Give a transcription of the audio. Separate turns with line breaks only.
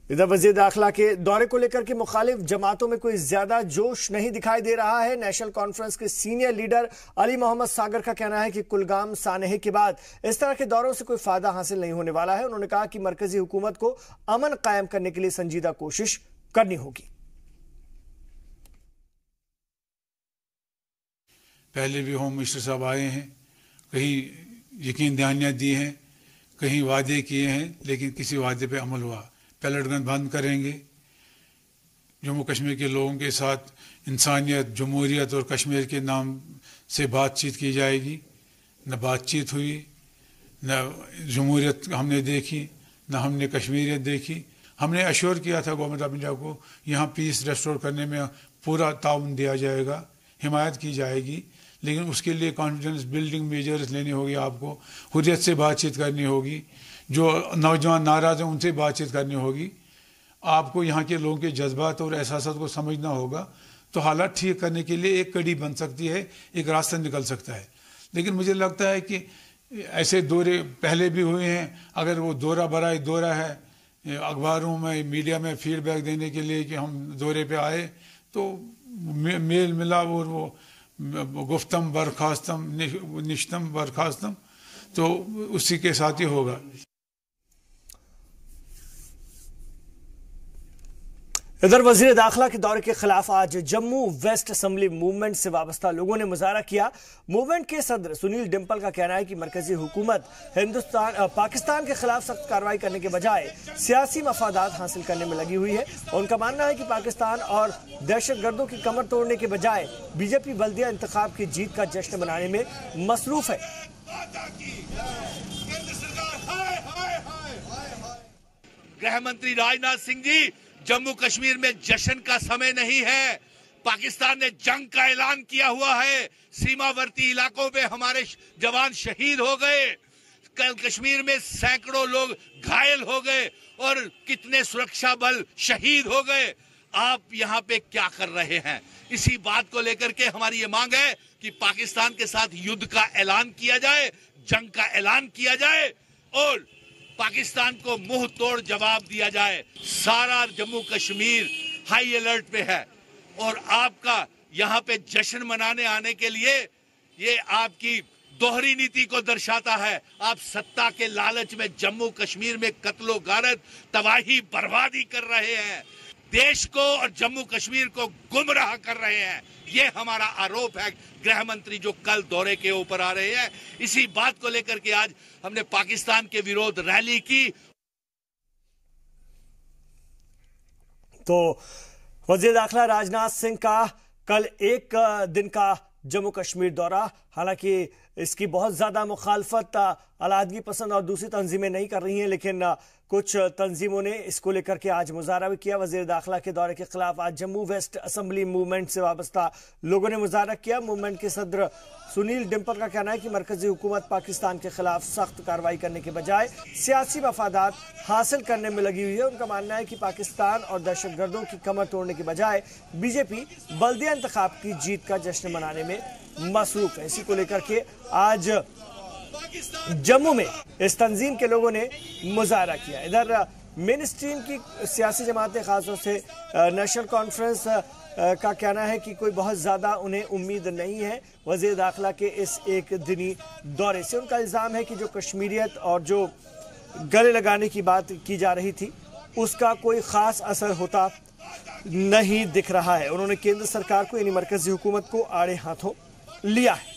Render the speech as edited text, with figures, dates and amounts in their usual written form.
इधर वजीर दाखिला के दौरे को लेकर के मुखालिफ जमातों में कोई ज्यादा जोश नहीं दिखाई दे रहा है। नेशनल कॉन्फ्रेंस के सीनियर लीडर अली मोहम्मद सागर का कहना है कि कुलगाम सानहे के बाद इस तरह के दौरों से कोई फायदा हासिल नहीं होने वाला है। उन्होंने कहा कि मरकजी हुकूमत को अमन कायम करने के लिए संजीदा कोशिश करनी होगी।
पहले भी होम मिनिस्टर साहब आए हैं, कहीं यकीन दहानियाँ दी हैं, कहीं वादे किए हैं, लेकिन किसी वादे पे अमल हुआ। पैलेट गन बंद करेंगे, जम्मू कश्मीर के लोगों के साथ इंसानियत, जमहूरियत और कश्मीर के नाम से बातचीत की जाएगी। न बातचीत हुई, न जमहूरियत हमने देखी, न हमने कश्मीरियत देखी। हमने अश्योर किया था गवर्नमेंट ऑफ इंडिया को, यहाँ पीस रेस्टोर करने में पूरा ताउन दिया जाएगा, हिमायत की जाएगी, लेकिन उसके लिए कॉन्फिडेंस बिल्डिंग मेजर्स लेने होंगे। आपको हुर्रियत से बातचीत करनी होगी, जो नौजवान नाराज़ हैं उनसे बातचीत करनी होगी। आपको यहाँ के लोगों के जज्बात और एहसासात को समझना होगा, तो हालात ठीक करने के लिए एक कड़ी बन सकती है, एक रास्ता निकल सकता है। लेकिन मुझे लगता है कि ऐसे दौरे पहले भी हुए हैं। अगर वो दौरा बराए दौरा है, अखबारों में मीडिया में फीडबैक देने के लिए कि हम दौरे पे आए, तो मेल मिलाप और वो गुफ्तम बरखास्तम निश्तम बरखास्तम, तो उसी के साथ ही होगा।
इधर वजीर दाखिला के दौरे के खिलाफ आज जम्मू वेस्ट असेंबली मूवमेंट से वाबस्ता लोगों ने मुजाहरा किया। मूवमेंट के सदर सुनील डिंपल का कहना है कि मरकजी हुकूमत पाकिस्तान के खिलाफ सख्त कार्रवाई करने के बजाय सियासी मफादात हासिल करने में लगी हुई है। उनका मानना है कि पाकिस्तान और दहशतगर्दों की कमर तोड़ने के बजाय बीजेपी बल्दिया इंतखाब की जीत का जश्न मनाने में मसरूफ है।
गृह मंत्री राजनाथ सिंह जी, जम्मू कश्मीर में जश्न का समय नहीं है। पाकिस्तान ने जंग का ऐलान किया हुआ है। सीमावर्ती इलाकों में हमारे जवान शहीद हो गए। कल कश्मीर में सैकड़ों लोग घायल हो गए और कितने सुरक्षा बल शहीद हो गए। आप यहाँ पे क्या कर रहे हैं? इसी बात को लेकर के हमारी ये मांग है कि पाकिस्तान के साथ युद्ध का ऐलान किया जाए, जंग का ऐलान किया जाए और पाकिस्तान को मुंह तोड़ जवाब दिया जाए। सारा जम्मू कश्मीर हाई अलर्ट पे है और आपका यहाँ पे जश्न मनाने आने के लिए ये आपकी दोहरी नीति को दर्शाता है। आप सत्ता के लालच में जम्मू कश्मीर में कत्लो गारत, तबाही, बर्बादी कर रहे हैं। देश को और जम्मू कश्मीर को गुमराह कर रहे हैं। ये हमारा आरोप है गृह मंत्री जो कल दौरे के ऊपर आ रहे हैं। इसी बात को लेकर के आज हमने पाकिस्तान के विरोध रैली की।
तो वजीर दाखिला राजनाथ सिंह का कल एक दिन का जम्मू कश्मीर दौरा, हालांकि इसकी बहुत ज्यादा मुखालफत अलादगी पसंद और दूसरी तंजीमें नहीं कर रही हैं, लेकिन कुछ तंजीमों ने इसको लेकर के आज मुजाहरा भी किया। वजीर दाखिला के दौरे के खिलाफ आज जम्मू वेस्ट असेंबली मूवमेंट से वाबस्ता लोगों ने मुजाहरा किया। मूवमेंट के सदर सुनील डिंपल का कहना है कि मरकजी हुकूमत पाकिस्तान के खिलाफ सख्त कार्रवाई करने के बजाय सियासी मफादात हासिल करने में लगी हुई है। उनका मानना है कि पाकिस्तान और दहशतगर्दों की कमर तोड़ने के बजाय बीजेपी बल्दिया इंतखाब की जीत का जश्न मनाने में मसरूफ है। इसी को लेकर के आज जम्मू में इस तंजीम के लोगों ने मुजाहरा किया। इधर मेन स्ट्रीम की सियासी जमातें, खासतौर से नेशनल कॉन्फ्रेंस का कहना है कि कोई बहुत ज़्यादा उन्हें उम्मीद नहीं है वज़ीर दाखिला के इस एक दिनी दौरे से। उनका इल्ज़ाम है कि जो कश्मीरियत और जो गले लगाने की बात की जा रही थी उसका कोई ख़ास असर होता नहीं दिख रहा है। उन्होंने केंद्र सरकार को यानी मरकज़ी हुकूमत को आड़े हाथों लिया है।